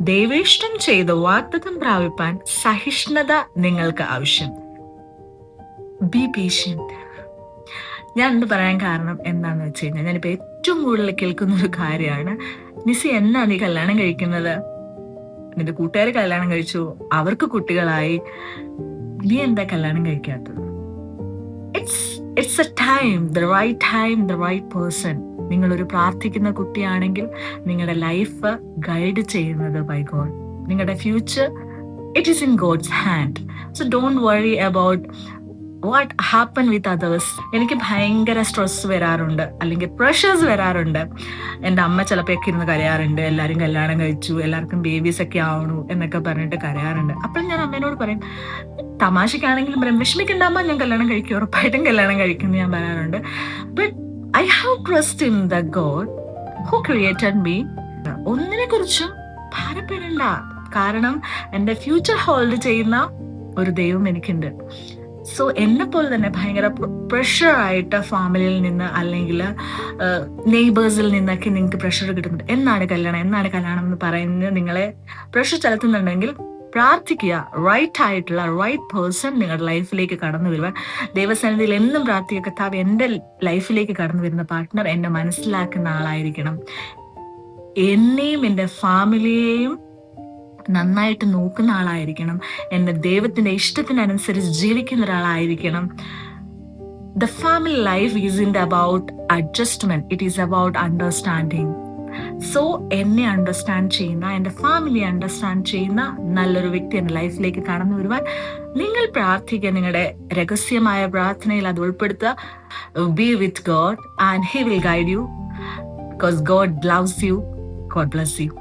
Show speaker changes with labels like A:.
A: ദൈവേഷ്ടം ചെയ്ത് വാഗ്ദത്തം പ്രാപിപ്പാൻ സഹിഷ്ണുത നിങ്ങൾക്ക് ആവശ്യം. B patient. ഞാൻ എന്ത് പറയാൻ കാരണം എന്താന്ന് വെച്ച് കഴിഞ്ഞാൽ, ഞാനിപ്പോ ഏറ്റവും കൂടുതൽ കേൾക്കുന്ന ഒരു കാര്യമാണ്, നിസി എന്നാ നീ കല്യാണം കഴിക്കുന്നത്? നിന്റെ കൂട്ടുകാർ കല്യാണം കഴിച്ചു, അവർക്ക് കുട്ടികളായി, നീ എന്താ കല്യാണം കഴിക്കാത്തത്? It's a time, the right person. നിങ്ങളൊരു പ്രാർത്ഥിക്കുന്ന കുട്ടിയാണെങ്കിൽ നിങ്ങളുടെ ലൈഫ് ഗൈഡ് ചെയ്യുന്നത് ബൈ ഗോഡ്. നിങ്ങളുടെ future it is in God's hand. So don't worry about what happen with others. എനിക്ക് ഭയങ്കര സ്ട്രെസ് വരാറുണ്ട്, അല്ലെങ്കിൽ പ്രഷേഴ്സ് വരാറുണ്ട്. എൻ്റെ അമ്മ ചിലപ്പോൾ ഒക്കെ ഇരുന്ന് കരയാറുണ്ട്, എല്ലാവരും കല്യാണം കഴിച്ചു, എല്ലാവർക്കും ബേബീസ് ഒക്കെ ആവണു എന്നൊക്കെ പറഞ്ഞിട്ട് കരയാറുണ്ട്. അപ്പോൾ ഞാൻ അമ്മേനോട് പറയും, തമാശക്കാണെങ്കിലും പറയും, വിഷമിക്കണ്ടാകുമ്പോൾ ഞാൻ കല്യാണം കഴിക്കും, ഉറപ്പായിട്ടും കല്യാണം കഴിക്കും ഞാൻ പറയാറുണ്ട്. But I have trust in the God who created me. ഒന്നിനെ കുറിച്ചും ഭാരപ്പെടണ്ട, കാരണം എൻ്റെ ഫ്യൂച്ചർ ഹോൾഡ് ചെയ്യുന്ന ഒരു ദൈവം എനിക്കുണ്ട്. സോ എന്നെപ്പോലെ തന്നെ ഭയങ്കര പ്രഷറായിട്ട് ഫാമിലിയിൽ നിന്ന് അല്ലെങ്കിൽ നെയ്ബേഴ്സിൽ നിന്നൊക്കെ നിങ്ങൾക്ക് പ്രഷർ കിട്ടുന്നുണ്ട്, എന്നാണ് കല്യാണം എന്ന് പറയുന്നത് നിങ്ങളെ പ്രഷർ ചെലുത്തുന്നുണ്ടെങ്കിൽ പ്രാർത്ഥിക്കുക. റൈറ്റ് ആയിട്ടുള്ള റൈറ്റ് പേഴ്സൺ നിങ്ങളുടെ ലൈഫിലേക്ക് കടന്നു വരുവാൻ ദൈവസന്നിധിയിൽ എന്നും പ്രാർത്ഥിക്കുക. കർത്താവ്, എൻ്റെ ലൈഫിലേക്ക് കടന്നു വരുന്ന പാർട്ട്ണർ എന്നെ മനസ്സിലാക്കുന്ന ആളായിരിക്കണം, എന്നെയും എൻ്റെ ഫാമിലിയെയും നന്നായിട്ട് നോക്കുന്ന ആളായിരിക്കണം, എൻ്റെ ദൈവത്തിന്റെ ഇഷ്ടത്തിനനുസരിച്ച് ജീവിക്കുന്ന ഒരാളായിരിക്കണം. The family life isn't about adjustment, it is about understanding. So എന്നെ അണ്ടർസ്റ്റാൻഡ് ചെയ്യുന്ന, എൻ്റെ ഫാമിലി അണ്ടർസ്റ്റാൻഡ് ചെയ്യുന്ന നല്ലൊരു വ്യക്തി എൻ്റെ ലൈഫിലേക്ക് കടന്നു വരുവാൻ നിങ്ങൾ പ്രാർത്ഥിക്കുക. നിങ്ങളുടെ രഹസ്യമായ പ്രാർത്ഥനയിൽ അത് ഉൾപ്പെടുത്തുക. B with God and he will guide you, because God loves you. God bless you.